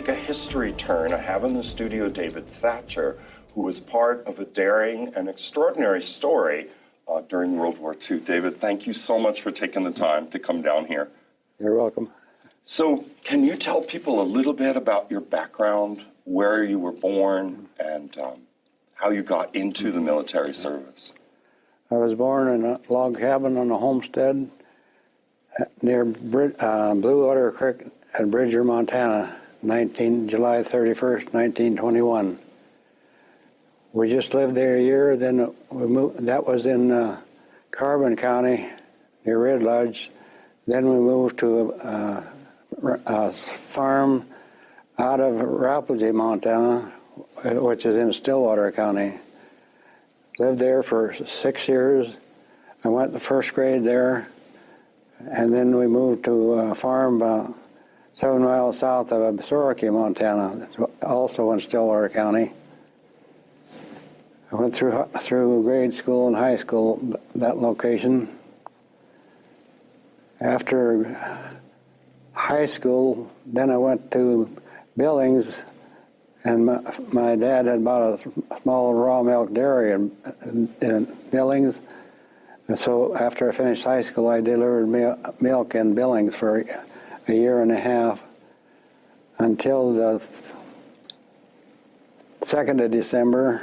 take a history turn. I have in the studio David Thatcher, who was part of a daring and extraordinary story during World War II. David, thank you so much for taking the time to come down here. You're welcome. So, can you tell people a little bit about your background, where you were born, and how you got into the military service? I was born in a log cabin on a homestead near Blue Water Creek at Bridger, Montana, July 31st, 1921. We just lived there a year, then we moved. That was in Carbon County, near Red Lodge. Then we moved to a farm out of Rapalje, Montana, which is in Stillwater County. Lived there for 6 years. I went to first grade there, and then we moved to a farm 7 miles south of Missoula, Montana, also in Stillwater County. I went through grade school and high school, that location. After high school, then I went to Billings, and my dad had bought a small raw milk dairy in Billings. And so after I finished high school, I delivered milk in Billings for a year and a half until the 2nd of December,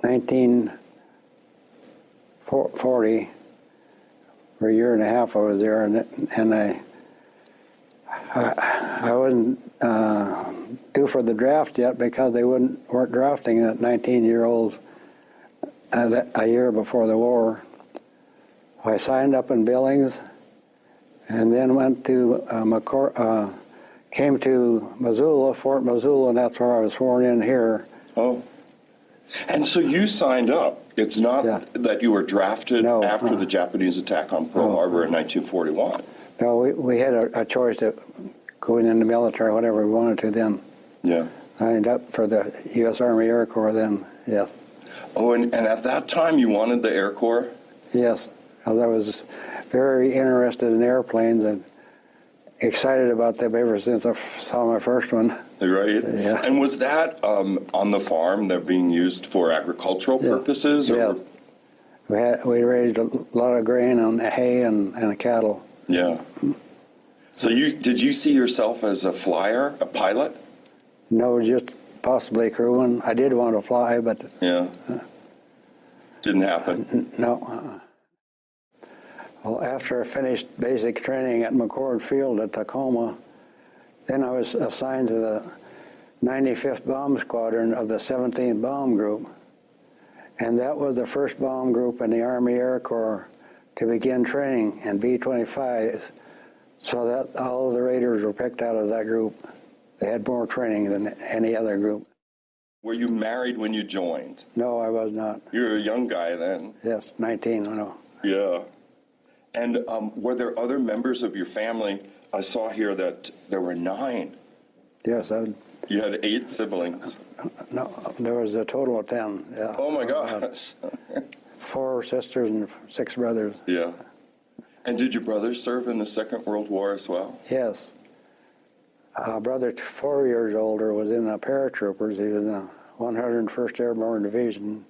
1940. For a year and a half I was there, and I wasn't due for the draft yet because they weren't drafting 19-year-olds a year before the war. I signed up in Billings, and then went to came to Missoula, Fort Missoula, and that's where I was sworn in here. Oh, and so you signed up. It's not that you were drafted after the Japanese attack on Pearl Harbor in 1941. No, we had a choice of going in the military, whatever we wanted to then. Yeah. Signed up for the U.S. Army Air Corps then, yes. Oh, and at that time you wanted the Air Corps? Yes, because I was very interested in airplanes and excited about them ever since I saw my first one. Right. Yeah. And was that on the farm? They're being used for agricultural purposes? Or? Yeah. We raised a lot of grain and hay and cattle. Yeah. So did you see yourself as a flyer, a pilot? No, just possibly crewman. I did want to fly, but didn't happen. No. Well, after I finished basic training at McCord Field at Tacoma, then I was assigned to the 95th Bomb Squadron of the 17th Bomb Group. And that was the first bomb group in the Army Air Corps to begin training in B-25s, so that all of the Raiders were picked out of that group. They had more training than any other group. Were you married when you joined? No, I was not. You were a young guy then. Yes, 19, I know. Yeah. And were there other members of your family? I saw here that there were 9. Yes. You had 8 siblings. No, there was a total of 10. Yeah. Oh, my gosh. 4 sisters and 6 brothers. Yeah. And did your brothers serve in the Second World War as well? Yes. A brother 4 years older was in the paratroopers. He was in the 101st Airborne Division,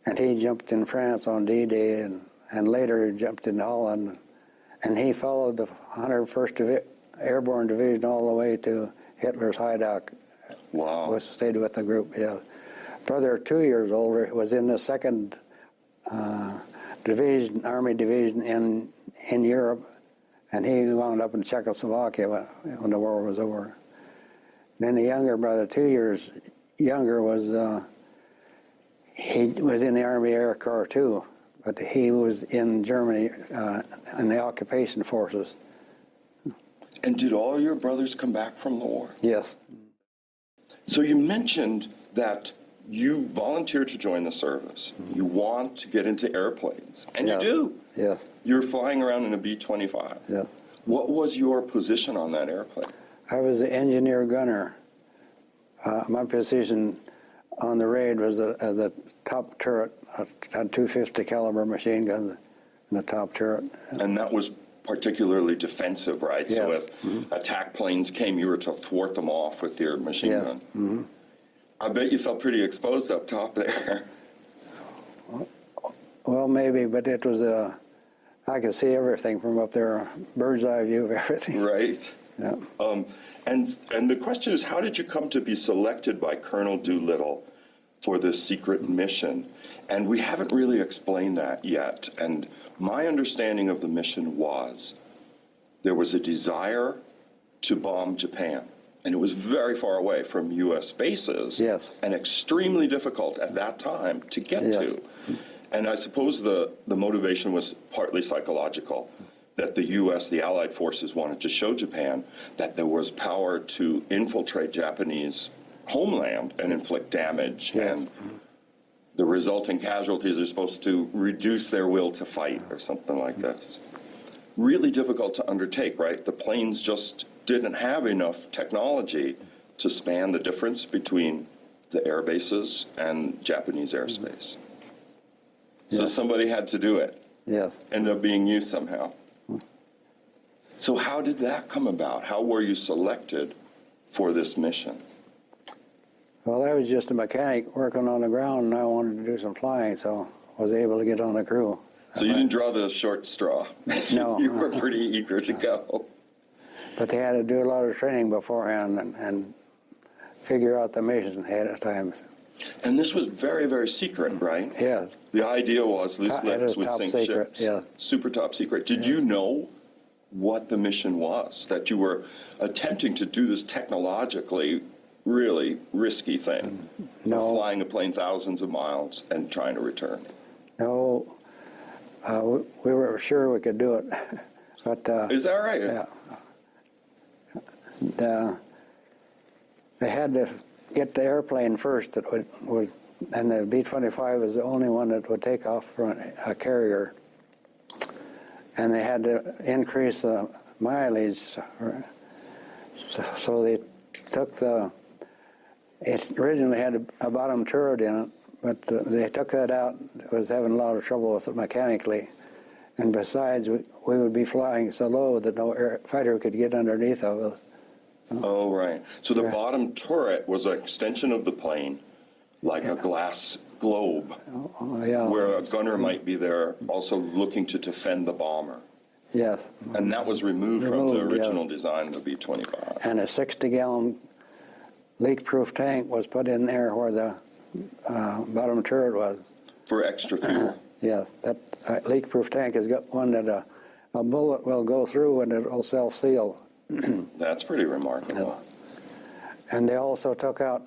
and he jumped in France on D-Day, and later he jumped in Holland. And he followed the 101st Airborne Division all the way to Hitler's hideout. Wow. Stayed with the group, yeah. Brother 2 years older was in the 2nd Division, Army Division in Europe, and he wound up in Czechoslovakia when the war was over. Then the younger brother, 2 years younger, he was in the Army Air Corps too, but he was in Germany in the occupation forces. And did all your brothers come back from the war? Yes. So you mentioned that you volunteered to join the service. Mm-hmm. You want to get into airplanes, and you do. Yes. You're flying around in a B-25. Yes. What was your position on that airplane? I was the engineer gunner. My position on the raid was the top turret, a 250 caliber machine gun in the top turret. And that was particularly defensive, right? Yes. So if attack planes came, you were to thwart them off with your machine Yes. gun. I bet you felt pretty exposed up top there. Well, maybe, but it was I could see everything from up there, bird's eye view of everything. Right. Yeah. And the question is, how did you come to be selected by Colonel Doolittle for this secret mission? And we haven't really explained that yet. And my understanding of the mission was there was a desire to bomb Japan. And it was very far away from U.S. bases. Yes. And extremely difficult at that time to get to. And I suppose the motivation was partly psychological, that the U.S., the Allied forces, wanted to show Japan that there was power to infiltrate Japanese homeland and inflict damage. Yes. And the resulting casualties are supposed to reduce their will to fight or something like this. Really difficult to undertake, right? The planes just didn't have enough technology to span the difference between the air bases and Japanese airspace. So somebody had to do it. Yes. Ended up being you somehow. So how did that come about? How were you selected for this mission? Well, I was just a mechanic working on the ground, and I wanted to do some flying, so I was able to get on the crew. So you didn't draw the short straw. No. You were pretty eager to go. But they had to do a lot of training beforehand and figure out the mission ahead of time. And this was very, very secret, right? Yes. The idea was loose It lips was would top sink secret, ships. yeah. Super top secret. Did you know what the mission was? That you were attempting to do this technologically really risky thing? No. Of flying a plane thousands of miles and trying to return. No, we were sure we could do it. But Is that right? yeah. They had to get the airplane first that would and the B-25 was the only one that would take off from a carrier. And they had to increase the mileage. So they took it originally had a bottom turret in it, but they took that out. It was having a lot of trouble with it mechanically. And besides, we would be flying so low that no fighter could get underneath of us. Oh, right. So the bottom turret was an extension of the plane, like a glass globe, where a gunner might be there also looking to defend the bomber. Yes. And that was removed from the original design of the B-25. And a 60-gallon leak-proof tank was put in there where the bottom turret was. For extra fuel. Yes, that leak-proof tank has got one that a bullet will go through and it will self-seal. That's pretty remarkable. And they also took out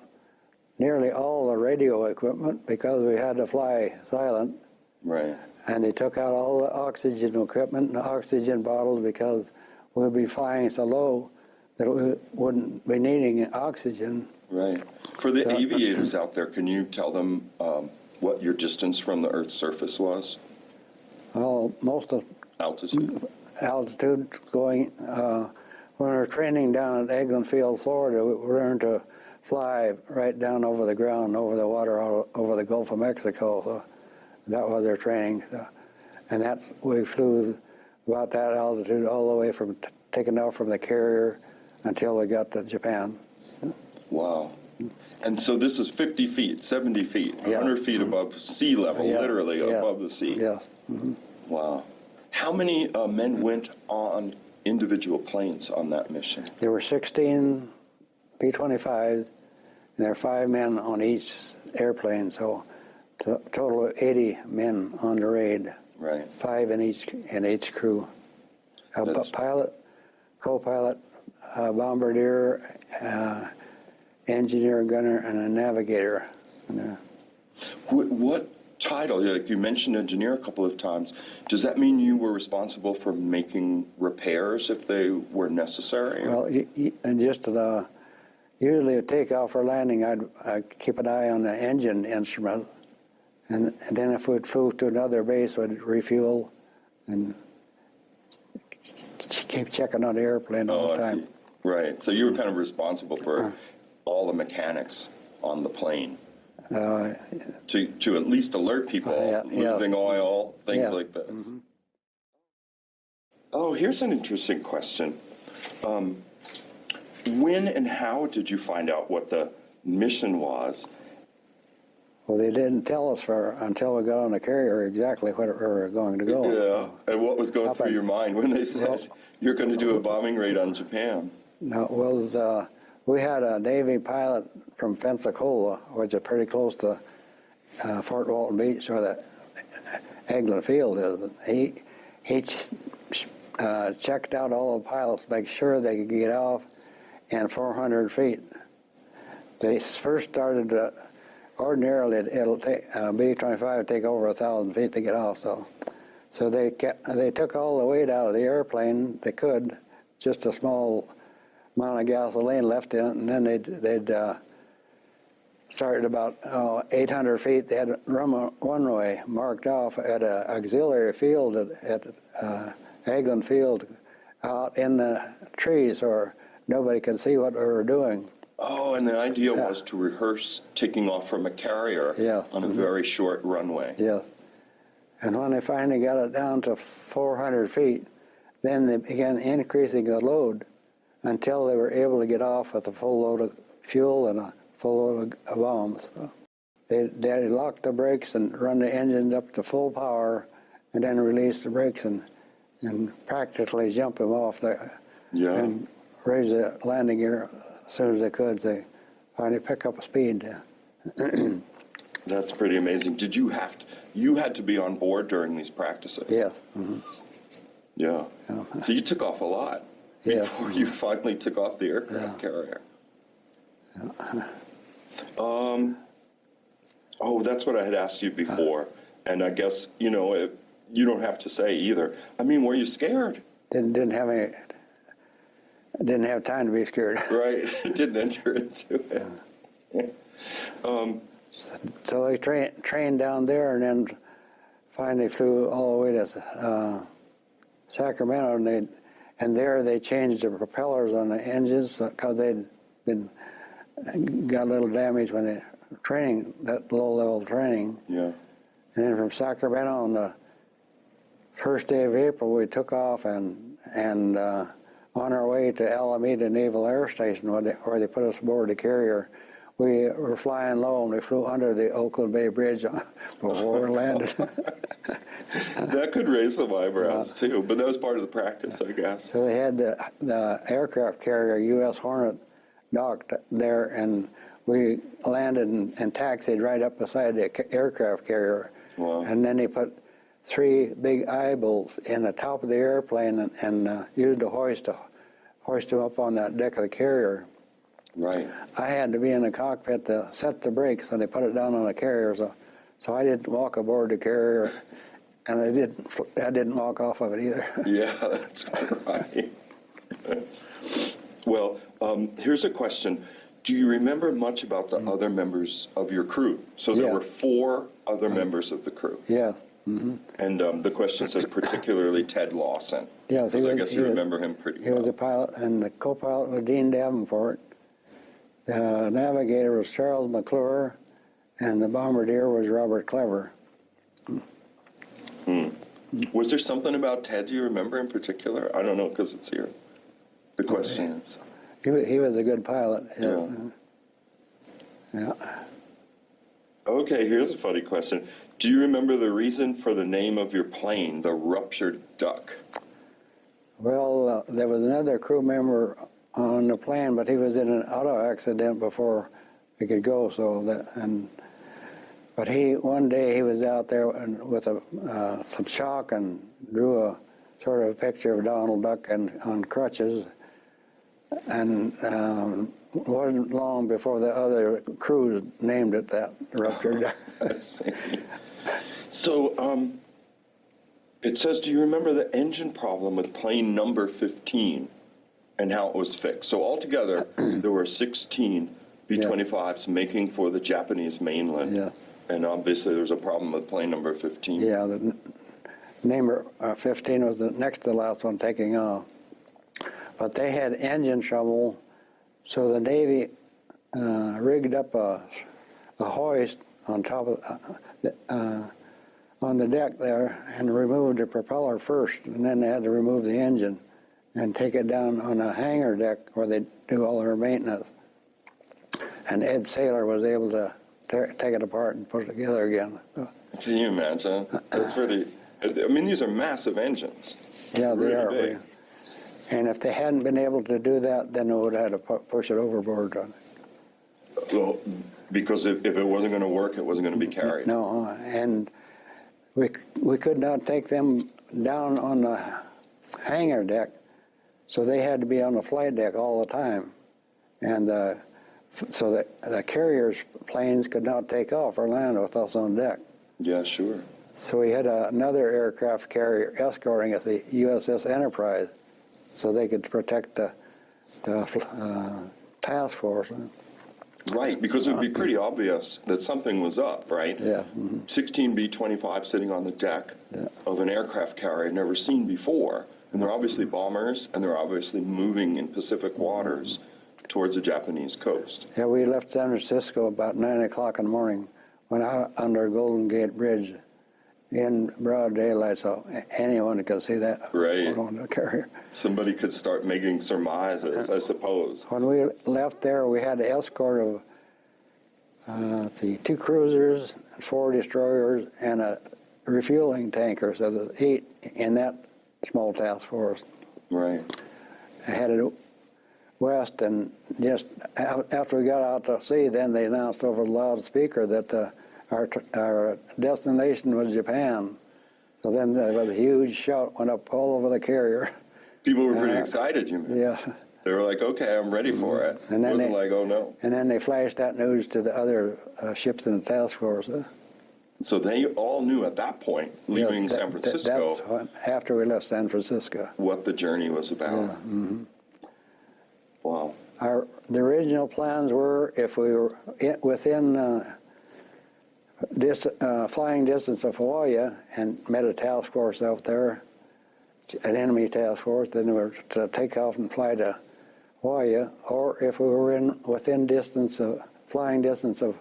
nearly all the radio equipment because we had to fly silent. Right. And they took out all the oxygen equipment and the oxygen bottles because we'd be flying so low that we wouldn't be needing oxygen. Right. For the aviators out there, can you tell them what your distance from the Earth's surface was? Well, most of altitude going, when we were training down at Eglin Field, Florida, we learned to fly right down over the ground, over the water, over the Gulf of Mexico. So that was our training. And we flew about that altitude all the way from taking off from the carrier until we got to Japan. Wow. And so this is 50 feet, 70 feet, 100 feet above sea level, literally above the sea. Yes. Wow. How many men went on individual planes on that mission? There were 16 B-25s, and there were 5 men on each airplane, so a total of 80 men on the raid. Right. 5 in each crew. A pilot, co-pilot, bombardier, engineer, gunner, and a navigator. What title? Like you mentioned engineer a couple of times. Does that mean you were responsible for making repairs if they were necessary? Well, and just usually at takeoff or landing, I'd keep an eye on the engine instrument, and then if we'd flew to another base, we'd refuel and keep checking on the airplane all the time. I see. Right. So you were kind of responsible for all the mechanics on the plane. To at least alert people, losing oil, things like this. Oh, here's an interesting question. When and how did you find out what the mission was? Well, they didn't tell us until we got on the carrier exactly where we were going to go. Yeah, and what was going through your mind when they said you're going to do a bombing raid on Japan? No, well, we had a Navy pilot from Pensacola, which is pretty close to Fort Walton Beach, where the Eglin Field is. He checked out all the pilots, make sure they could get off in 400 feet. They first started. Ordinarily, it'll take B-25 would take over 1,000 feet to get off. So they took all the weight out of the airplane they could, just a small amount of gasoline left in it, and then they'd started about 800 feet. They had a runway marked off at an auxiliary field at Eglin Field, out in the trees where nobody could see what we were doing. Oh, and the idea was to rehearse taking off from a carrier on a very short runway. Yeah. And when they finally got it down to 400 feet, then they began increasing the load until they were able to get off with a full load of fuel and a full load of bombs. So they locked the brakes and run the engines up to full power and then release the brakes and practically jump them off there and raise the landing gear as soon as they could. They finally pick up speed. That's pretty amazing. Did you had to be on board during these practices? Yes. Mm-hmm. Yeah. So you took off a lot before you finally took off the aircraft carrier. Oh, that's what I had asked you before. And I guess, you don't have to say either. I mean, were you scared? Didn't have time to be scared. Right. Didn't enter into it. So they trained down there and then finally flew all the way to Sacramento, and there they changed the propellers on the engines because they'd got a little damage when they training, that low-level training. Yeah. And then from Sacramento on the first day of April, we took off and on our way to Alameda Naval Air Station, where they put us aboard the carrier. We were flying low, and we flew under the Oakland Bay Bridge before we landed. That could raise some eyebrows, too, but that was part of the practice, I guess. So they had the aircraft carrier, U.S. Hornet, docked there, and we landed and taxied right up beside the aircraft carrier. Wow. And then they put 3 big eye bolts in the top of the airplane and used a hoist to hoist them up on that deck of the carrier. Right. I had to be in the cockpit to set the brakes, and they put it down on the carrier, so I didn't walk aboard the carrier, and I didn't walk off of it either. Yeah, that's right. Well, here's a question. Do you remember much about the other members of your crew? So there were 4 other members of the crew. Yeah. Mm-hmm. And the question says particularly Ted Lawson. Yes, I guess you remember him pretty well. He was the pilot, and the co-pilot was Dean Davenport. The navigator was Charles McClure, and the bombardier was Robert Clever. Was there something about Ted you remember in particular? I don't know, because it's here. The question is. He was a good pilot. Yes. Yeah. Okay, here's a funny question. Do you remember the reason for the name of your plane, the Ruptured Duck? Well, there was another crew member on the plane, but he was in an auto accident before he could go. But one day he was out there with some chalk and drew a sort of a picture of Donald Duck on crutches, and it wasn't long before the other crews named it that, Ruptured Duck. I see. So it says, do you remember the engine problem with plane number 15 and how it was fixed? So altogether, there were 16 B-25s making for the Japanese mainland. Yeah. And obviously there was a problem with plane number 15. Yeah, the number 15 was the next to the last one taking off. But they had engine trouble, so the Navy rigged up a hoist on top of on on the deck there and removed the propeller first, and then they had to remove the engine and take it down on a hangar deck where they do all their maintenance. And Ed Saylor was able to take it apart and put it together again. Can you imagine? That's pretty. I mean, these are massive engines. Yeah, they Really are. big. And if they hadn't been able to do that, then they would have had to push it overboard. Well, because if it wasn't going to work, it wasn't going to be carried. No, and we could not take them down on the hangar deck, so they had to be on the flight deck all the time. And so that the carrier's planes could not take off or land with us on deck. Yeah, sure. So we had another aircraft carrier escorting us, the USS Enterprise, so they could protect the task force. Right, because it would be pretty obvious that something was up, right? Yeah. 16 B-25 sitting on the deck of an aircraft carrier never seen before. And they're obviously bombers, and they're obviously moving in Pacific waters towards the Japanese coast. Yeah, we left San Francisco about 9 o'clock in the morning, went out under Golden Gate Bridge in broad daylight, so anyone could see that. Right. On the carrier. Somebody could start making surmises, I suppose. When we left there, we had an escort of 2 cruisers, 4 destroyers, and a refueling tanker, so there's 8 in that small task force. Right. Headed west, and just after we got out to sea, then they announced over the loudspeaker that our destination was Japan. So then there was a huge shout went up all over the carrier. People were pretty excited, you mean? Yeah. They were like, okay, I'm ready for it. And It then wasn't like, oh no. And then they flashed that news to the other ships in the task force. So they all knew at that point, leaving San Francisco, That's after we left San Francisco. what the journey was about. Wow. The original plans were, if we were within flying distance of Hawaii and met a task force out there, an enemy task force, then we were to take off and fly to Hawaii, or if we were within flying distance of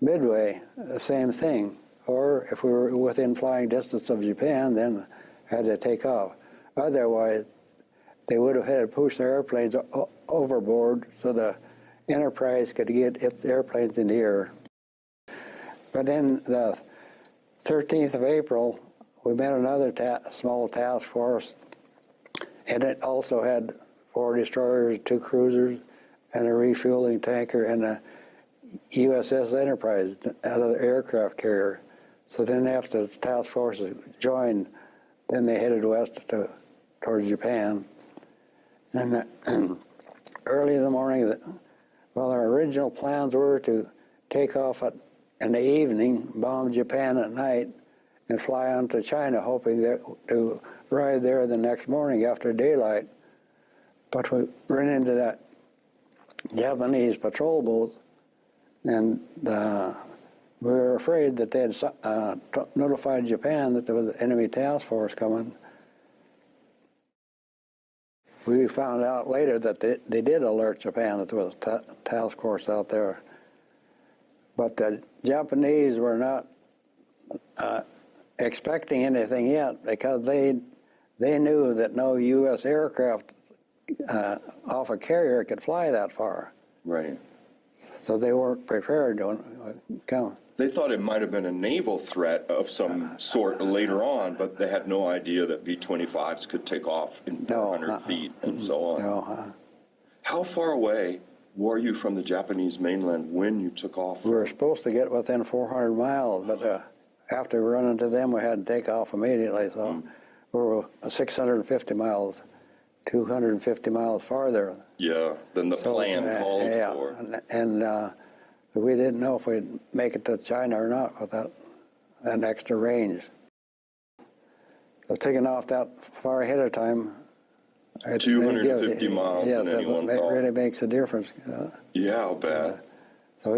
Midway, the same thing. Or if we were within flying distance of Japan, then had to take off. Otherwise, they would have had to push their airplanes overboard so the Enterprise could get its airplanes in the air. But then the 13th of April, we met another small task force, and it also had 4 destroyers, 2 cruisers, and a refueling tanker, and a USS Enterprise, another aircraft carrier. So then after the task forces joined, then they headed west towards Japan. And early in the morning, our original plans were to take off in the evening, bomb Japan at night, and fly on to China, hoping to arrive there the next morning after daylight. But we ran into that Japanese patrol boat, and we were afraid that they had notified Japan that there was an enemy task force coming. We found out later that they did alert Japan that there was a task force out there. But the Japanese were not expecting anything yet, because they knew that no U.S. aircraft off a carrier could fly that far. Right. So they weren't prepared to come. They thought it might have been a naval threat of some sort later on, but they had no idea that B-25s could take off in 400 feet and so on. No, How far away were you from the Japanese mainland when you took off? we were supposed to get within 400 miles, but after we run into them, we had to take off immediately. So we were 650 miles, 250 miles farther. Yeah, than the plan called for. And we didn't know if we'd make it to China or not with that extra range. So taking off that far ahead of time, 250 miles than anyone it thought. really makes a difference. Yeah, I'll bet. So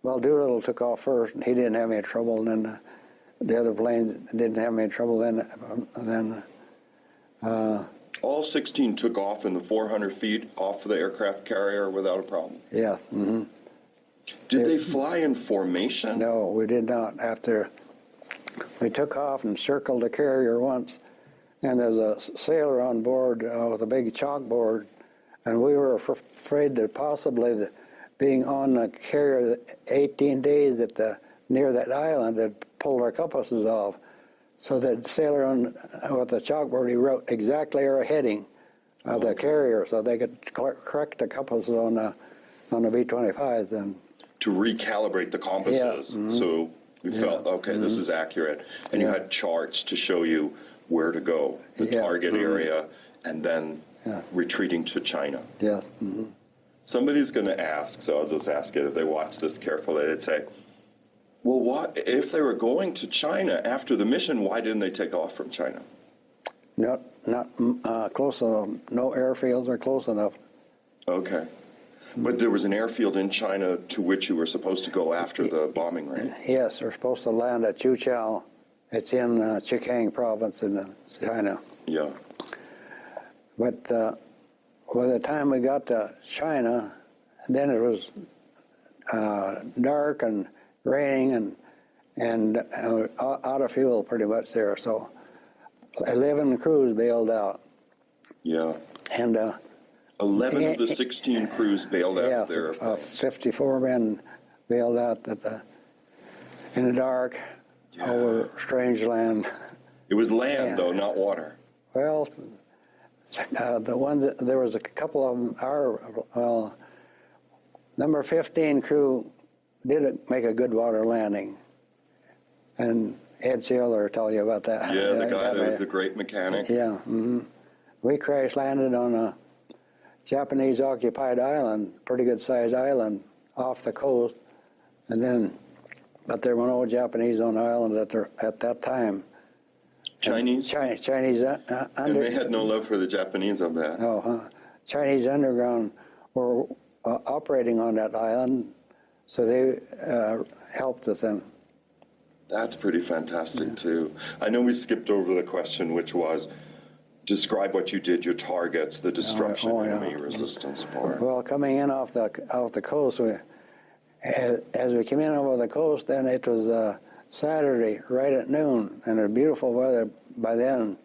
Doolittle took off first, and he didn't have any trouble, and then the other planes didn't have any trouble. Then all 16 took off in the 400 feet off the aircraft carrier without a problem. Yeah. Did they fly in formation? No, we did not. After We took off and circled the carrier once, and there's a sailor on board with a big chalkboard, and we were afraid that possibly being on the carrier 18 days near that island had pulled our compasses off. So the sailor with the chalkboard, he wrote exactly our heading of the carrier, so they could correct the compasses on the B-25s. And to recalibrate the compasses, so we felt, okay, this is accurate. And you had charts to show you where to go, the target area, and then retreating to China. Yeah. Somebody's going to ask, so I'll just ask it. If they watch this carefully, they'd say, well, what if they were going to China after the mission, why didn't they take off from China? Not close enough. No airfields are close enough. Okay. But there was an airfield in China to which you were supposed to go after the bombing raid? Yes, they're supposed to land at Chuchao. It's in Zhejiang province in China. Yeah. But by the time we got to China, then it was dark and raining and out of fuel pretty much there. So 11 crews bailed out. Yeah. And 11 of the 16 crews bailed out of their airplanes. 54 men bailed out in the dark over strange land. It was land, though, not water. Well, the ones there was a couple of them. Number 15 crew did make a good water landing, and Ed Sealer will tell you about that. Yeah, the guy that was the great mechanic. Yeah. We crash landed on a Japanese occupied island, pretty good sized island off the coast, but there were no Japanese on the island at that time. Chinese? Chinese And they had no love for the Japanese, I bet. Chinese underground were operating on that island, so they helped with them. That's pretty fantastic, too. I know we skipped over the question, which was, describe what you did, your targets, the destruction, enemy resistance part. Well, coming in off the coast, as we came in over the coast, then it was Saturday, right at noon, and it was beautiful weather by then.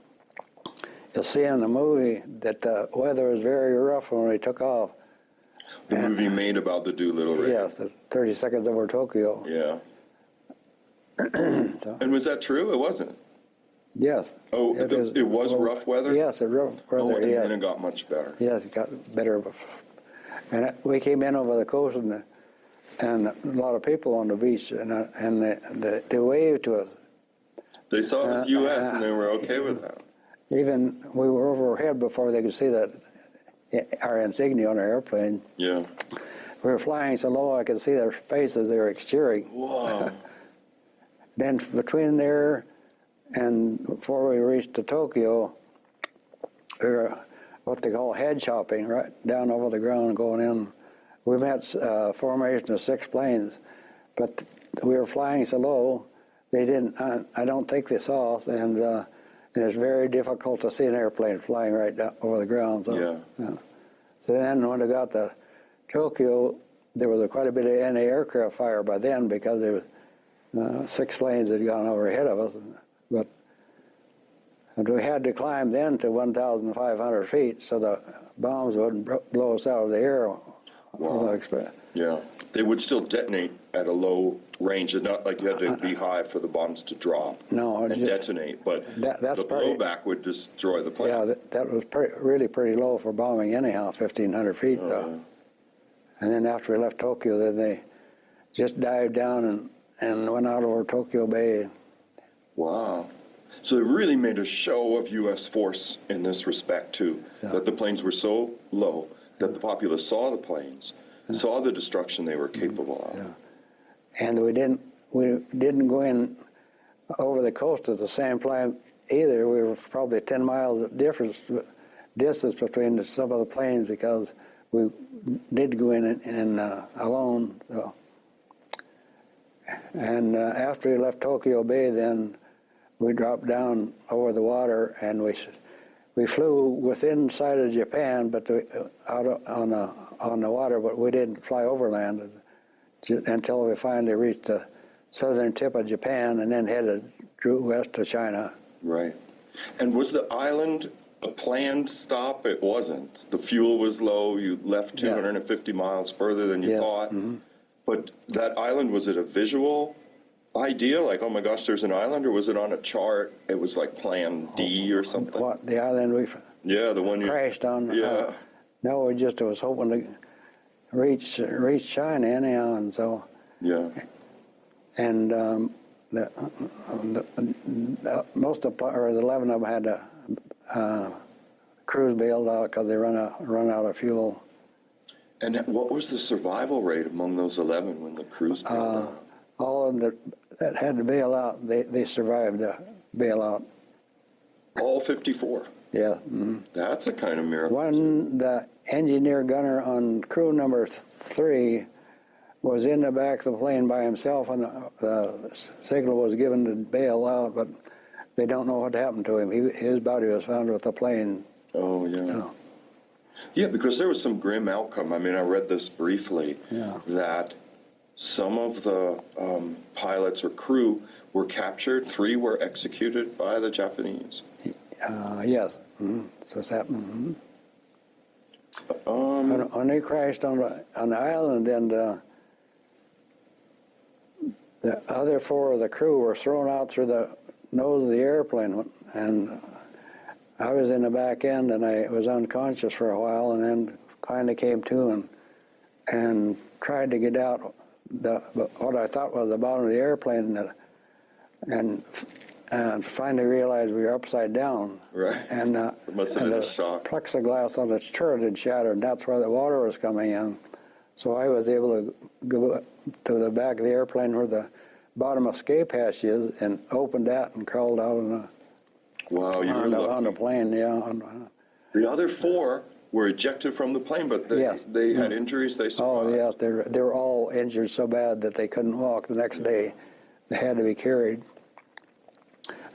You'll see in the movie that the weather was very rough when we took off. The movie made about the Doolittle raid. Yes, the 30 seconds over Tokyo. Yeah. And was that true? It wasn't? Yes. Oh, it was rough weather? Yes, it was rough weather. And then it got much better. Yes, it got better. And we came in over the coast, and a lot of people on the beach, and they waved to us. They saw it was U.S. and they were okay with that. Even we were overhead before they could see that our insignia on our airplane. Yeah. We were flying so low I could see their faces. They were cheering. Whoa. Then between there and before we reached to Tokyo, we were what they call head chopping, right down over the ground going in. We met a formation of 6 planes, but we were flying so low, they didn't. I don't think they saw us, and it was very difficult to see an airplane flying right down over the ground. So, Yeah. So then when we got to Tokyo, there was quite a bit of anti-aircraft fire by then because there was 6 planes had gone over ahead of us, but we had to climb then to 1,500 feet so the bombs wouldn't blow us out of the air. Wow. Yeah. They would still detonate at a low range. It's not like you had to be high for the bombs to drop and detonate, but the blowback would destroy the plane. Yeah, that was really pretty low for bombing anyhow, 1,500 feet. And then after we left Tokyo, then they just dived down and went out over Tokyo Bay. Wow. So they really made a show of U.S. force in this respect, too, that the planes were so low that the populace saw the planes, saw the destruction they were capable of. Yeah. And we didn't go in over the coast at the same time either. We were probably 10 miles distance between some of the planes because we did go in alone. So. And after we left Tokyo Bay, then we dropped down over the water, and we flew within sight of Japan, but out on the water, but we didn't fly overland until we finally reached the southern tip of Japan, and then headed due west to China. Right. And was the island a planned stop? It wasn't. The fuel was low. You left 250 miles further than you thought. But that island, was it a visual idea? Like, oh my gosh, there's an island? Or was it on a chart? It was like plan D or something? What, the island we Yeah, the one you crashed on? Yeah. No, we just was hoping to reach China anyhow, and so. Yeah. And most of or the 11 of them had to crews bailed out because they run out of fuel. And what was the survival rate among those 11 when the crews bailed out? All of them that had to bail out, they survived the bailout. All 54. Yeah. That's a kind of miracle. The engineer gunner on crew number 3 was in the back of the plane by himself, and the signal was given to bail out, but they don't know what happened to him. His body was found with the plane. Oh, yeah. Yeah, because there was some grim outcome. I mean, I read this briefly, that some of the pilots or crew were captured. 3 were executed by the Japanese. Yes. So it's happened. When they crashed on the island, and the other 4 of the crew were thrown out through the nose of the airplane, and I was in the back end, and I was unconscious for a while, and then finally came to and tried to get out what I thought was the bottom of the airplane, and finally realized we were upside down. Right. And, it must have been a shock. Plexiglass on its turret had shattered, and that's where the water was coming in. So I was able to go to the back of the airplane where the bottom escape hatch is, and opened that and crawled out on the plane. The other 4 were ejected from the plane, but they had injuries. They survived. Oh, yes. They were all injured so bad that they couldn't walk the next day. They had to be carried.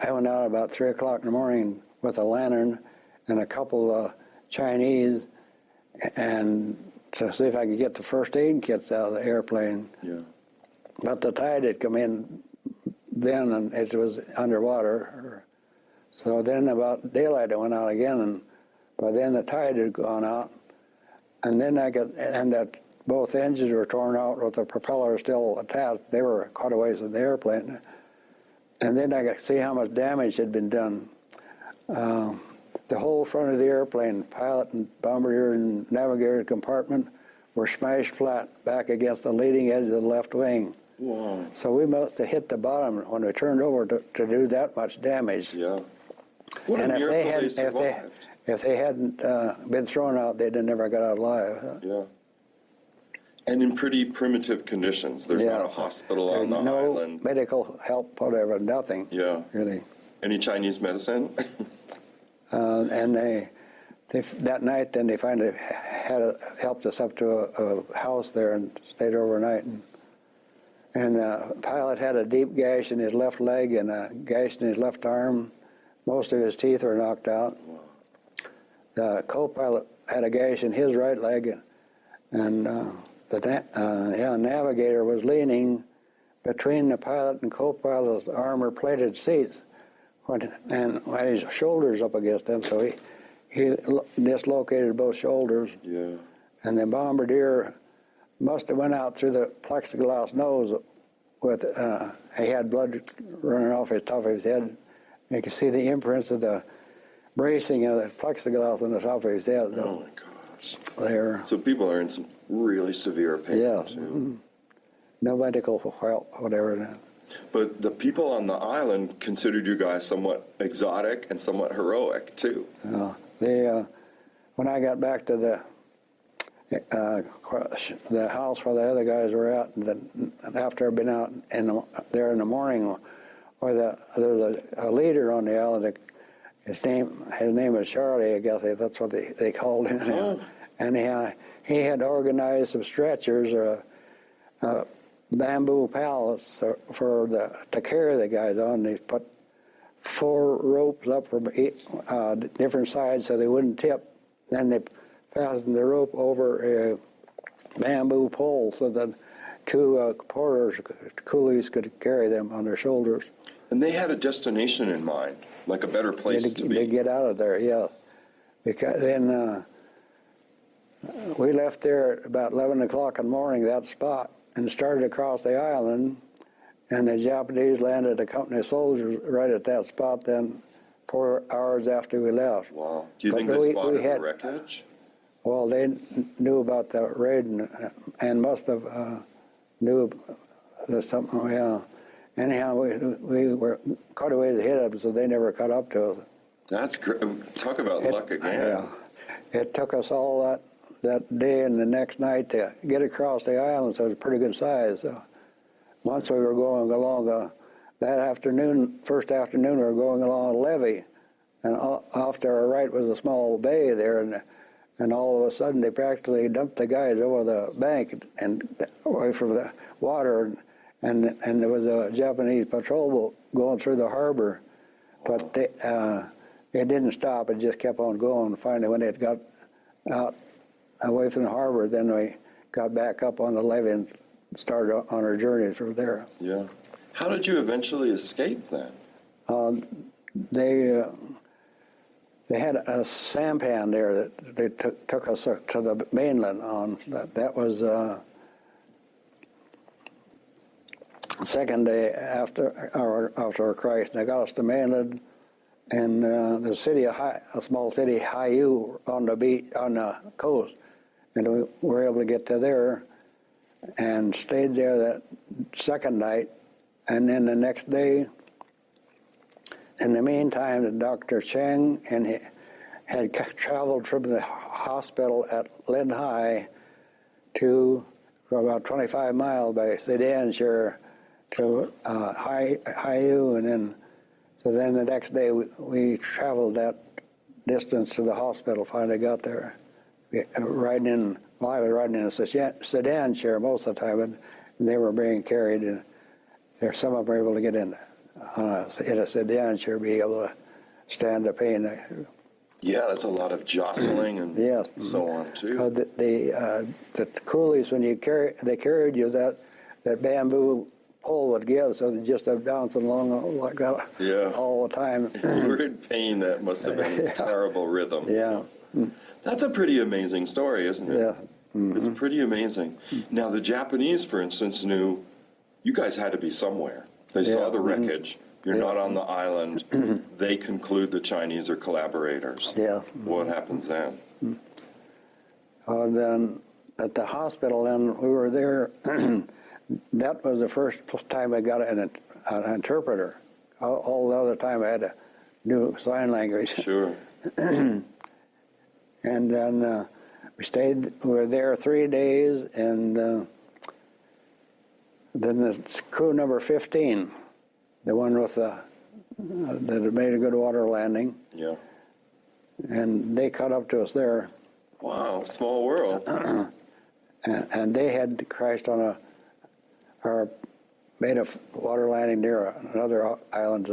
I went out about 3 o'clock in the morning with a lantern and a couple of Chinese, and to see if I could get the first aid kits out of the airplane. Yeah. But the tide had come in then, and it was underwater. So then about daylight I went out again, and by then the tide had gone out. And then that both engines were torn out with the propeller still attached. They were quite a ways in the airplane. And then I could see how much damage had been done. The whole front of the airplane, pilot and bombardier and navigator compartment, were smashed flat back against the leading edge of the left wing. Wow. So we must have hit the bottom when we turned over to do that much damage. Yeah. What a miracle they survived. If they hadn't been thrown out, they'd have never got out alive. Yeah. And in pretty primitive conditions. There's not a hospital on the island. No medical help, whatever, nothing. Yeah. Really. Any Chinese medicine? And they that night, then they finally helped us up to a house there and stayed overnight. And the pilot had a deep gash in his left leg and a gash in his left arm. Most of his teeth were knocked out. The co-pilot had a gash in his right leg, and the navigator was leaning between the pilot and co-pilot's armor-plated seats, and had his shoulders up against them, so he dislocated both shoulders. Yeah. And the bombardier must have went out through the plexiglass nose with, he had blood running off the top of his head. You could see the imprints of the bracing of the plexiglass on the top of his head. Oh my gosh. There. So people are in some really severe pain. Yeah. Too. No medical help, whatever. But the people on the island considered you guys somewhat exotic and somewhat heroic too. When I got back to the house where the other guys were at, and after I'd been out there in the morning, there was a leader on the island. His name was Charlie, I guess that's what they called him. Oh. And he had organized some stretchers, bamboo pallets to carry the guys on. They put 4 ropes up from different sides so they wouldn't tip. Then they fastened the rope over a bamboo pole so that 2 porters, coolies, could carry them on their shoulders. And they had a destination in mind, like a better place to be. To get out of there, yeah. Because then we left there at about 11 o'clock in the morning, that spot, and started across the island, and the Japanese landed a company of soldiers right at that spot then 4 hours after we left. Wow. Do you think they spotted the wreckage? Well, they knew about the raid and must have knew that something, yeah. Anyhow, we were quite a ways ahead of them, so they never caught up to us. That's great. Talk about luck again. Yeah. It took us all that day and the next night to get across the island, so it was a pretty good size. So once we were going along that afternoon, first afternoon, we were going along a levee, and off to our right was a small bay there, and all of a sudden they practically dumped the guys over the bank and away from the water, and there was a Japanese patrol boat going through the harbor, but it didn't stop. It just kept on going. Finally, when it got out away from the harbor, then we got back up on the levee and started on our journey through there. Yeah. How did you eventually escape then? They had a sampan there that they took us to the mainland on. That was second day after our crisis. They got us to mainland, and the city of a small city, Haiu, on the beach on the coast, and we were able to get to there and stayed there that second night, and then the next day. In the meantime, Dr. Cheng and he had traveled from the hospital at Lin Hai for about 25 miles by sedan-share to Haiu, and then the next day we traveled that distance to the hospital. Finally got there, I was riding in a sedan-share most of the time, and they were being carried, and some of them were able to get in a sedan-share, be able to stand the pain. Yeah, that's a lot of jostling and yes. So on too. The coolies, when they carried you, that bamboo pole would give, so they just have bouncing along like that all the time. You were in pain. That must have been a terrible rhythm. Yeah. That's a pretty amazing story, isn't it? Yeah. Mm-hmm. It's pretty amazing. Now, the Japanese, for instance, knew you guys had to be somewhere. They saw the wreckage. You're not on the island. They conclude the Chinese are collaborators. Yeah. What happens then? Then at the hospital, then we were there. That was the first time I got an interpreter. All the other time I had to do sign language. Sure. And then we were there 3 days, and then the crew number 15, the one with that had made a good water landing. Yeah. And they caught up to us there. Wow, small world. And they had crashed on made a water landing near another island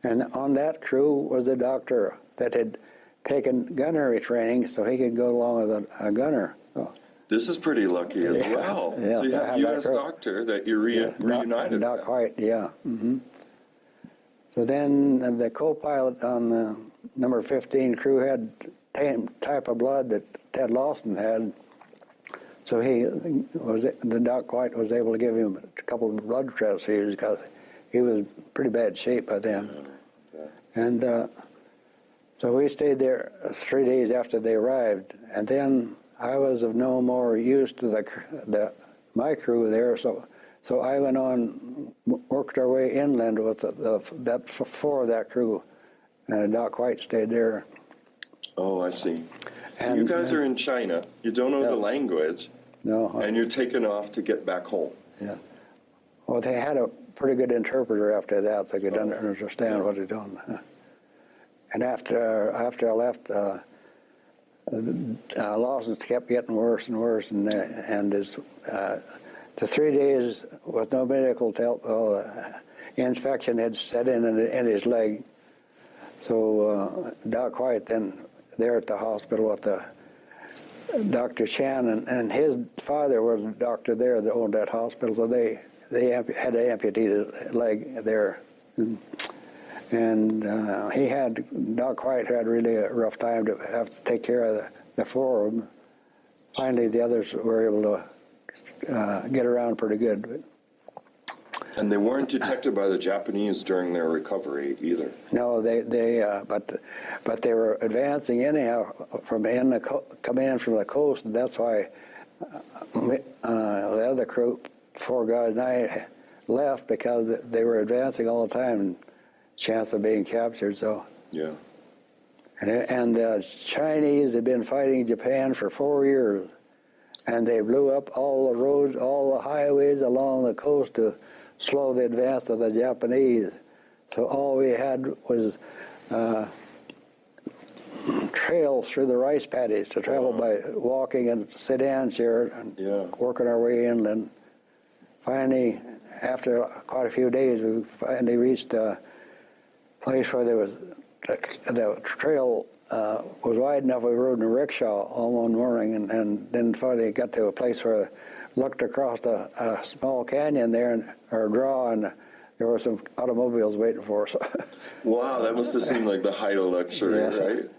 and on that crew was the doctor that had taken gunnery training so he could go along with a gunner. So, this is pretty lucky as well. Yeah, so you have a U.S. doctor that you reunited Doc with. White, yeah. Mm-hmm. So then the co-pilot on the number 15 crew had the type of blood that Ted Lawson had. So the Doc White was able to give him a couple of blood transfusions because he was in pretty bad shape by then. And so we stayed there 3 days after they arrived, and then I was of no more use to my crew there, so I went on, worked our way inland with four of that crew, and Doc White stayed there. Oh, I see. So you guys are in China. You don't know the language. No. And you're taken off to get back home. Yeah. Well, they had a pretty good interpreter after that. They could understand what they're doing. And after I left, Lawson's kept getting worse and worse, and the 3 days with no medical help, infection had set in his leg. So Doc White then there at the hospital with Dr. Chan and his father was a doctor there that owned that hospital, so they had to amputate his leg there And Doc White had really a rough time to have to take care of the four of them. Finally, the others were able to get around pretty good. And they weren't detected by the Japanese during their recovery either. No, but they were advancing anyhow coming in from the coast, and that's why the other crew, 4 guys and I, left because they were advancing all the time, and chance of being captured. So yeah. And the Chinese had been fighting Japan for 4 years, and they blew up all the roads, all the highways along the coast to slow the advance of the Japanese. So all we had was trails through the rice paddies to travel by walking in sedans here and working our way inland. Finally, after quite a few days, we finally reached a place where there was the trail was wide enough. We rode in a rickshaw all one morning, and then finally got to a place where looked across a small canyon there, or a draw, and there were some automobiles waiting for us. Wow, that must have seemed like the height of luxury, right?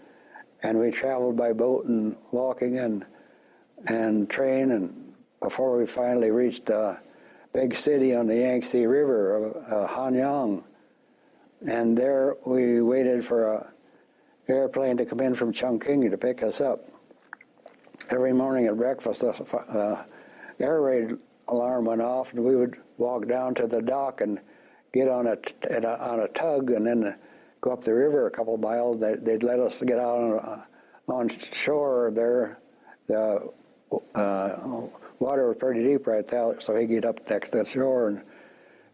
And we traveled by boat and walking and train, and before we finally reached a big city on the Yangtze River, Hanyang. And there we waited for an airplane to come in from Chongqing to pick us up. Every morning at breakfast, the air raid alarm went off, and we would walk down to the dock and get on a tug, and then go up the river a couple miles. They'd let us get out on shore there. The water was pretty deep right there, so he'd get up next to the shore,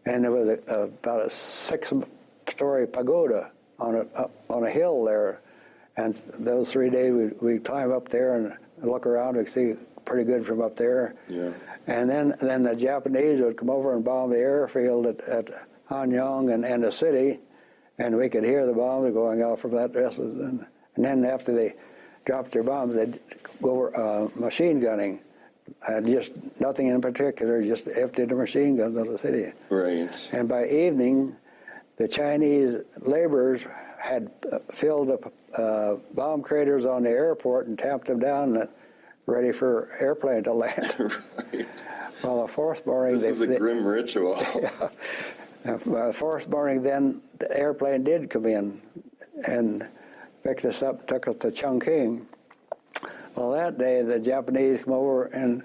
and there was about a 6-story pagoda on a hill there. And those 3 days we'd climb up there and look around. We could see pretty good from up there. Yeah. And then the Japanese would come over and bomb the airfield at Hanyang and the city, and we could hear the bombs going off from that distance. And then after they dropped their bombs, they'd go over machine gunning. Just nothing in particular, just emptied the machine guns of the city. Right. And by evening, the Chinese laborers had filled up bomb craters on the airport and tamped them down, and ready for airplane to land. Right. Well, the fourth morning... This is a grim ritual. Yeah. The fourth morning, then, the airplane did come in and picked us up, took us to Chongqing. Well, that day, the Japanese come over and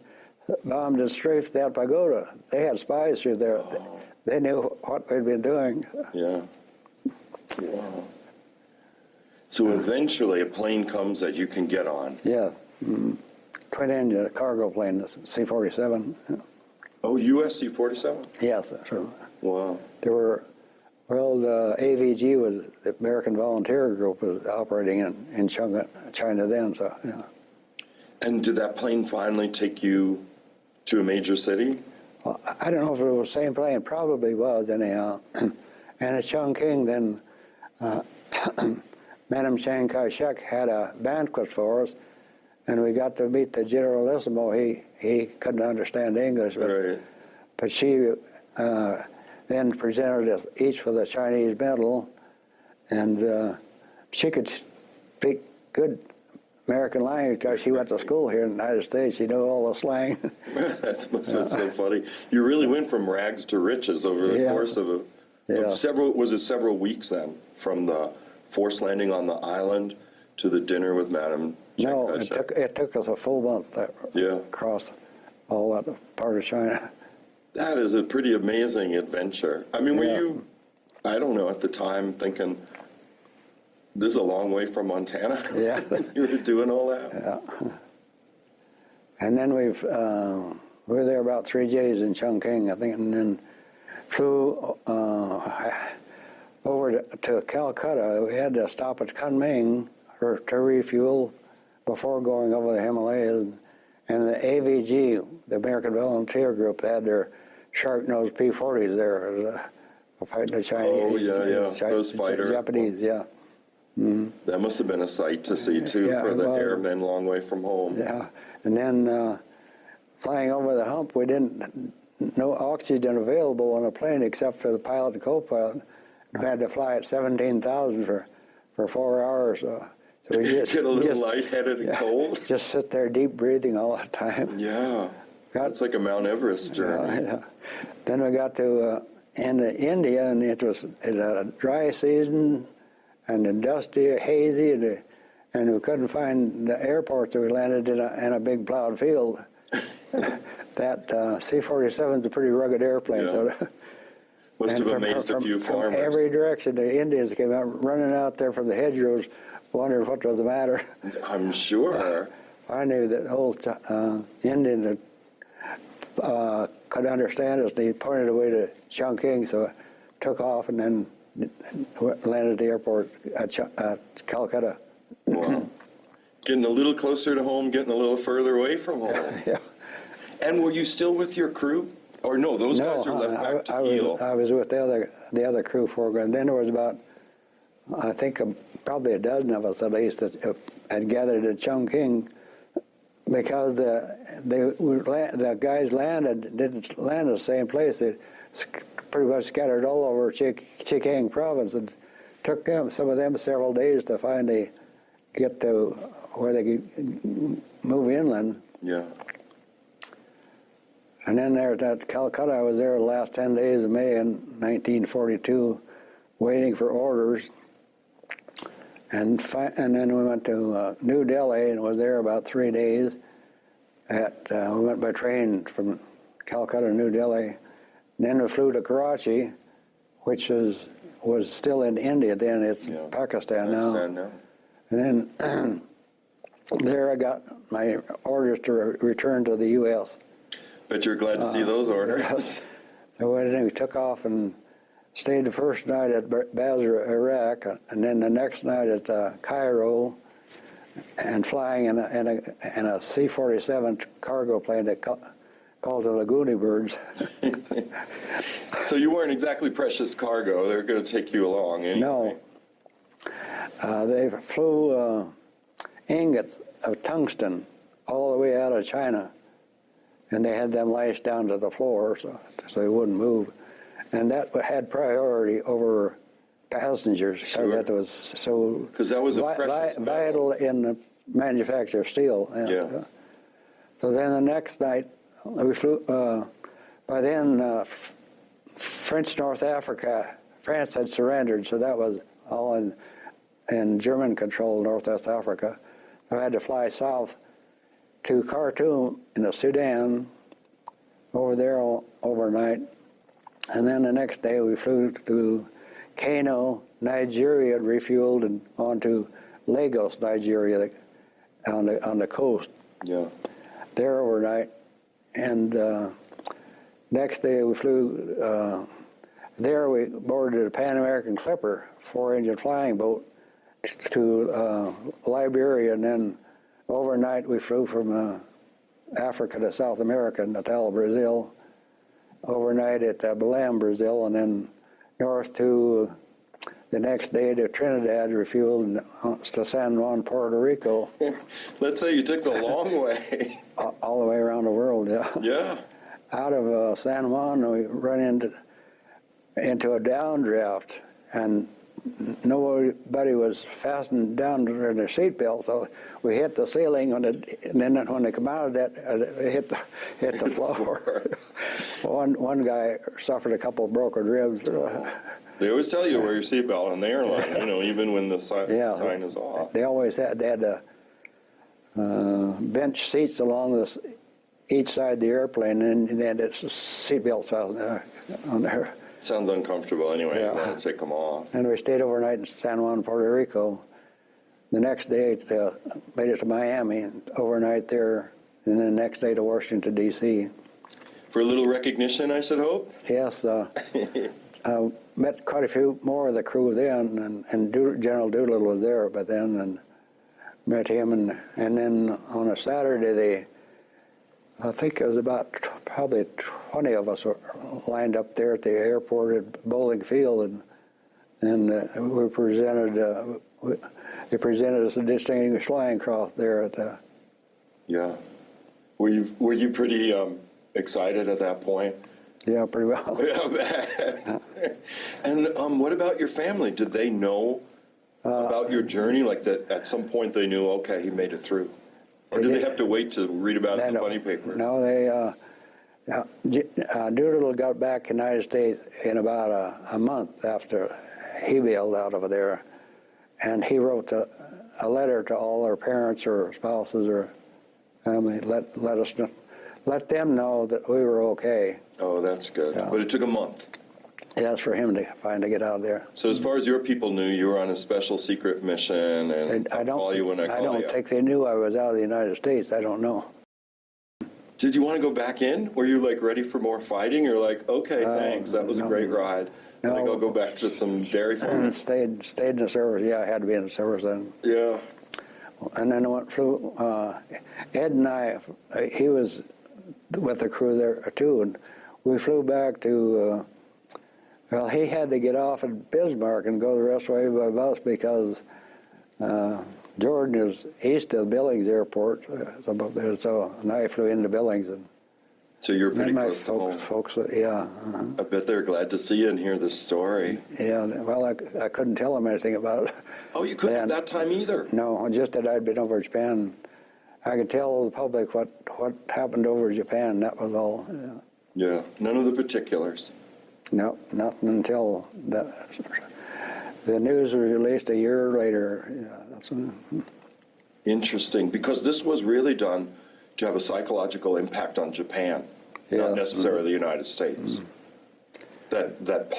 bombed and strafed that pagoda. They had spies through there. Oh. They knew what we'd been doing. Yeah. Wow. So eventually a plane comes that you can get on. Yeah. Mm-hmm. Twin-engine cargo plane, the C-47. Yeah. Oh, US C-47? Yes, sure. Wow. There were, the AVG was, the American Volunteer Group, was operating in China then, so, yeah. And did that plane finally take you to a major city? Well, I don't know if it was the same plane. It probably was, anyhow. And at Chongqing, then, Madam Chiang Kai-shek had a banquet for us, and we got to meet the Generalissimo. He couldn't understand English, but she then presented us each with a Chinese medal, and she could speak good American language because she went to school here in the United States. She knew all the slang. That must have been so funny. You really went from rags to riches over the course of several weeks then, from the forced landing on the island to the dinner with Madam No, it took us a full month across all that part of China. That is a pretty amazing adventure. I mean, were you, I don't know, at the time thinking, this is a long way from Montana? Yeah. You were doing all that? Yeah. And then we were there about 3 days in Chongqing, I think, and then flew over to Calcutta. We had to stop at Kunming to refuel before going over the Himalayas. And the AVG, the American Volunteer Group, they had their shark-nosed P-40s there fighting the Chinese. Oh, those fighters. Japanese, yeah. Mm-hmm. That must have been a sight to see, too, for the airmen long way from home. Yeah, and then flying over the hump, we didn't, no oxygen available on a plane except for the pilot and co-pilot. We had to fly at 17,000 for 4 hours. So we just Get a little lightheaded and cold. Just sit there deep breathing all the time. Yeah, that's like a Mount Everest journey. Yeah. Then we got to India, and it was a dry season and dusty, hazy, and we couldn't find the airport, so we landed in a big plowed field. That C-47 is a pretty rugged airplane. Yeah. So Must have amazed a few farmers. From every direction, the Indians came out running out there from the hedgerows, wondering what was the matter. I'm sure. I knew that old Indian could understand us, and he pointed away to Chongqing, so I took off and then landed at the airport at Calcutta. Wow. Getting a little closer to home, getting a little further away from home. Yeah. And were you still with your crew? Or no, those guys are left back to Kiel. I was with the other crew for, and then there was about, I think, probably a dozen of us at least that had gathered at Chongqing, because the guys didn't land in the same place. They pretty much scattered all over Chikang province, and took some of them several days to finally get to where they could move inland. Yeah. And then there at Calcutta, I was there the last 10 days of May in 1942, waiting for orders. And then we went to New Delhi and was there about 3 days. We went by train from Calcutta to New Delhi. And then we flew to Karachi, which was still in India then. It's Pakistan now. And then there I got my orders to return to the U.S. Bet you're glad to see those orders. Yes. So we took off and stayed the first night at Basra, Iraq, and then the next night at Cairo, and flying in a C-47 cargo plane that called the Laguni Birds. So you weren't exactly precious cargo. They were going to take you along anyway. No. They flew ingots of tungsten all the way out of China, and they had them lashed down to the floor so they wouldn't move. And that had priority over passengers. Sure. That was so, because that was a precious vital in the manufacture of steel. Yeah. So then the next night, we flew, by then French North Africa, France had surrendered, so that was all in German-controlled Northwest Africa. So I had to fly south to Khartoum in the Sudan, over there overnight. And then the next day we flew to Kano, Nigeria, refueled, and on to Lagos, Nigeria, on the coast. Yeah. There overnight. And next day we flew, there we boarded a Pan American Clipper, 4-engine flying boat, to Liberia, and then overnight we flew from Africa to South America, Natal, Brazil, overnight at Belém, Brazil, and then north to the next day to Trinidad, refueled to San Juan, Puerto Rico. Let's say you took the long way. All the way around the world, yeah. Yeah. Out of San Juan, we run into a downdraft, and nobody was fastened down to their seatbelt, so we hit the ceiling, and then when they come out of that, it hit the floor. One guy suffered a couple of broken ribs. They always tell you wear your seatbelt on the airline, even when the sign is off. They had bench seats along each side of the airplane, and they had seatbelts on there. Sounds uncomfortable anyway. Yeah. You want to take them off. And we stayed overnight in San Juan, Puerto Rico. The next day, made it to Miami, and overnight there, and then the next day to Washington, D.C. For a little recognition, I should hope? Yes. I met quite a few more of the crew then, and General Doolittle was there by then, and met him. And then on a Saturday, I think it was about probably 20 of us were lined up there at the airport at Bowling Field, and we presented. They presented us a distinguished flying cross there at the. Yeah, were you pretty excited at that point? Yeah, pretty well. Yeah, bad. And what about your family? Did they know about your journey? Like that at some point they knew, okay, he made it through? Or did they have to wait to read about it in the funny papers? No, Doolittle got back to the United States in about a month after he bailed out of there. And he wrote a letter to all our parents or spouses or family, let them know that we were okay. Oh, that's good. Yeah. But it took a month. Yeah, that's for him to finally get out of there. So as far as your people knew, you were on a special secret mission, and I'll call you when I call you. I don't think they knew I was out of the United States. I don't know. Did you want to go back in? Were you like ready for more fighting? You're like, okay, thanks. That was a great ride. No, I think I'll go back to some dairy farming. Stayed in the service. Yeah, I had to be in the service then. Yeah. And then I flew. Ed and I, he was with the crew there too, and we flew back to. Well, he had to get off at Bismarck and go the rest of the way by bus because Jordan is east of Billings Airport, so and I flew into Billings. And so you're pretty close to home. Folks, yeah. I bet they're glad to see you and hear this story. Yeah, well, I couldn't tell them anything about it. Oh, you couldn't at that time either? No, just that I'd been over Japan. I could tell the public what happened over Japan, that was all. Yeah, none of the particulars. No, nothing until that. The news was released a year later. Yeah, that's interesting, because this was really done to have a psychological impact on Japan, not necessarily the United States. That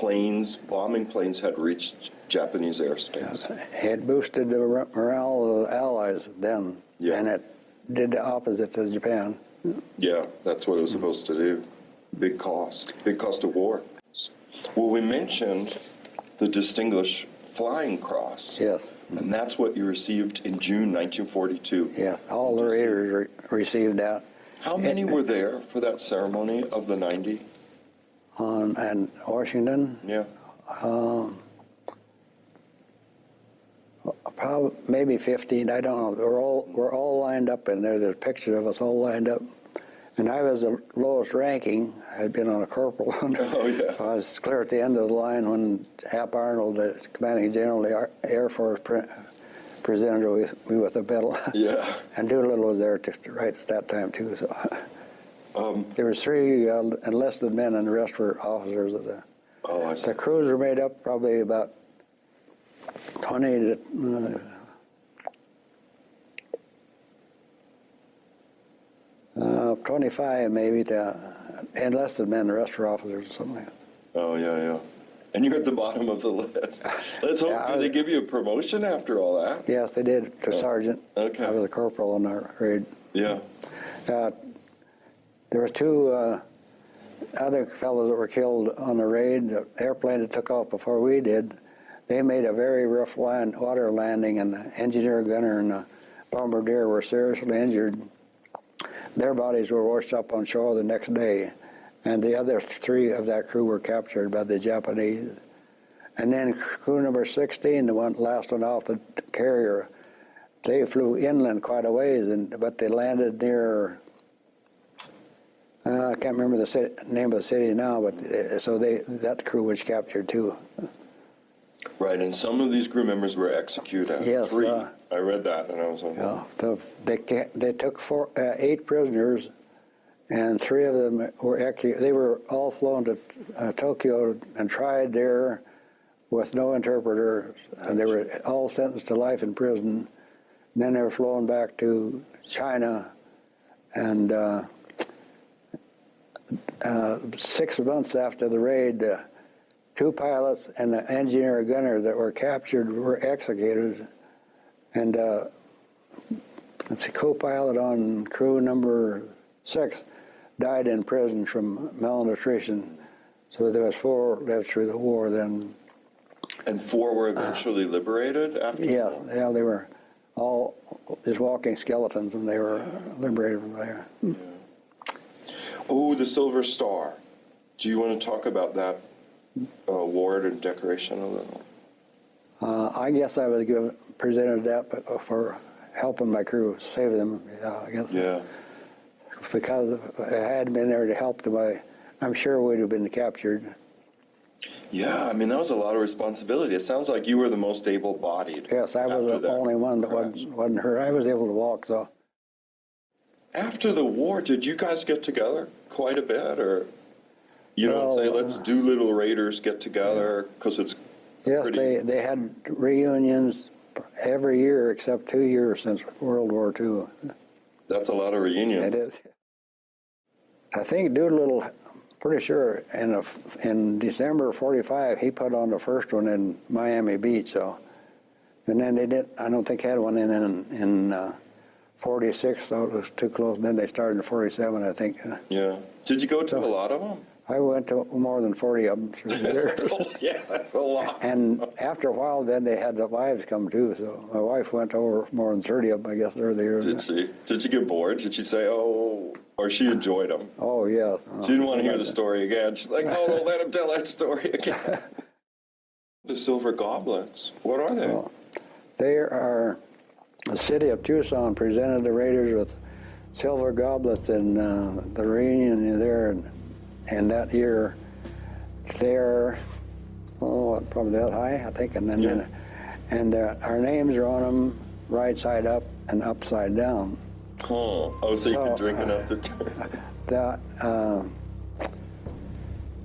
bombing planes had reached Japanese airspace. It boosted the morale of the Allies then, and it did the opposite to Japan. Yeah, that's what it was supposed to do. Big cost of war. Well, we mentioned the Distinguished Flying Cross. Yes. And that's what you received in June 1942. Yeah, all the Raiders received that. How many were there for that ceremony of the 90? And Washington? Yeah. Probably maybe 15. I don't know. We're all lined up in there. There's pictures of us all lined up. And I was the lowest ranking. I'd been on a corporal. Oh, yeah. I was clear at the end of the line when Hap Arnold, the commanding general of the Air Force, presented me with a medal. Yeah. And Doolittle was there right at that time, too. So there were 3 enlisted men, and the rest were officers of the. Oh, I see. The crews were made up probably about 20 to. 25 maybe to enlisted men, the rest were officers or something like that. Oh, yeah. And you're at the bottom of the list. Let's hope, did they give you a promotion after all that? Yes, they did, to sergeant. Okay. I was a corporal on our raid. Yeah. There were 2 other fellows that were killed on the raid. The airplane that took off before we did, they made a very rough water landing, and the engineer, gunner, and the bombardier were seriously injured. Their bodies were washed up on shore the next day, and the other 3 of that crew were captured by the Japanese. And then crew number 16, the last one off the carrier, they flew inland quite a ways, but they landed near, I can't remember the name of the city now, but so that crew was captured too. Right, and some of these crew members were executed. Yes. 3. I read that, and I was like, they took 8 prisoners, and 3 of them were executed. They were all flown to Tokyo and tried there with no interpreter, and they were all sentenced to life in prison. And then they were flown back to China, and 6 months after the raid, 2 pilots and the engineer gunner that were captured were executed, and the co-pilot on crew number 6 died in prison from malnutrition. So there was 4 lived through the war then. And 4 were eventually liberated after? Yeah, they were all just walking skeletons, and they were liberated from there. Yeah. Oh, the Silver Star. Do you want to talk about that award and decoration a little? I guess I was presented that for helping my crew, save them. Yeah, I guess. Yeah. Because I had been there to help them, I'm sure we'd have been captured. Yeah, I mean, that was a lot of responsibility. It sounds like you were the most able-bodied. Yes, I was the only one that wasn't hurt. I was able to walk, so. After the war, did you guys get together quite a bit, or you don't say, let's Doolittle Raiders get together, because it's yes, pretty... they had reunions every year except 2 years since World War II. That's a lot of reunions. It is. I think Doolittle, pretty sure, in December of '45, he put on the first one in Miami Beach. So, and then they did. I don't think had one in '46, so it was too close. Then they started in '47, I think. Yeah. Did you go to a lot of them? I went to more than 40 of them through the years. Yeah, that's a lot. And after a while, then they had the wives come too. So my wife went over more than 30 of them, I guess, over the years. Did she? Did she get bored? Did she say, oh, or she enjoyed them? Oh, yeah. She didn't want to hear the story again. She's like, no, don't let him tell that story again. The silver goblets, what are they? Well, they are, the city of Tucson presented the Raiders with silver goblets in the reunion there. And that year, they're, probably that high, I think. And then, our names are on them right side up and upside down. Oh, so you can drink enough to...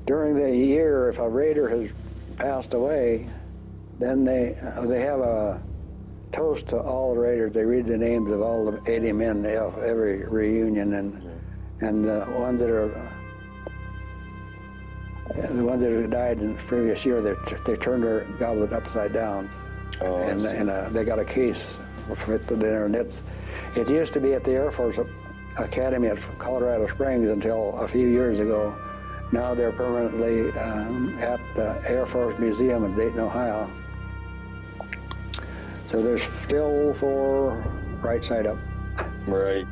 During the year, if a Raider has passed away, then they have a toast to all the Raiders. They read the names of all the 80 men of every reunion, and the ones that are... The ones that had died in the previous year, they turned their goblet upside down, and they got a case for it there. And it used to be at the Air Force Academy at Colorado Springs until a few years ago. Now they're permanently at the Air Force Museum in Dayton, Ohio. So there's still 4 right side up. Right.